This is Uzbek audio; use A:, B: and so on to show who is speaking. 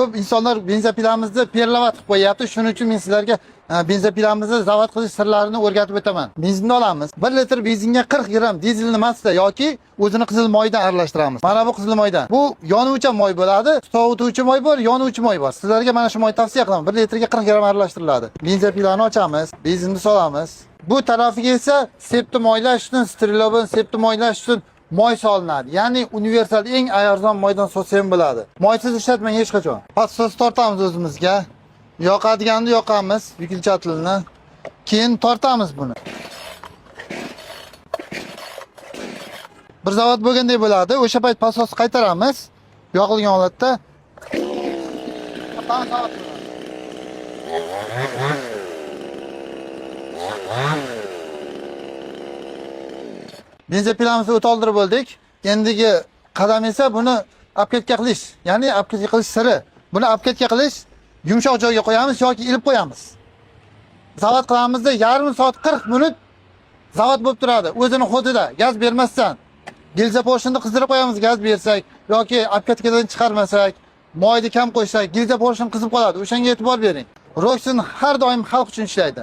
A: Ko'p insonlar benzopilamizni perlavat qilib qo'yapti. Shuning uchun men sizlarga benzopilamizni zavod qilish sirlarini o'rgatib o'taman. Benzinni olamiz. 1 litr benzinga 40 gram dizelni emasda yoki o'zini qizil moydan aralashtiramiz. Mana bu qizil moydan. Bu yonuvchi moy bo'ladi. Sovutuvchi moy bor, yonuvchi moy bor. Sizlarga mana shu moy tavsiya qilaman. 1 litrga 40 gram aralashtiriladi. Benzopilani ochamiz, benzinni solamiz. Bu tarafiga esa septim moylash uchun, sterilovin septim moylash uchun moy solinadi. Ya'ni universal eng arzon moydan solsa ham bo'ladi. Moysiz ishlatmang hech qachon. Passos tortamiz o'zimizga. Yoqadiganni yoqamiz, vyuklchatlni. Keyin tortamiz buni. Bir zavod bo'lgandek bo'ladi. O'sha payt passos qaytaramiz. Yoqilgan holatda. Benzopilamizni o'toldirib bo'ldik. Endigi qadam esa buni apketka qilish, ya'ni apketka qilish siri. Buni apketka qilish yumshoq joyga qo'yamiz yoki ilib qo'yamiz. Zavod qilamizda yarim soat 40 minut zavod bo'lib turadi. O'zini xodida gaz bermasdan. Gilza porshini qizdirib qo'yamiz gaz bersak yoki apketkadan chiqarmasak, moyni kam qo'ysak, gilza porshin qizib qoladi. O'shanga e'tibor bering. Roxin har doim xalq uchun ishlaydi.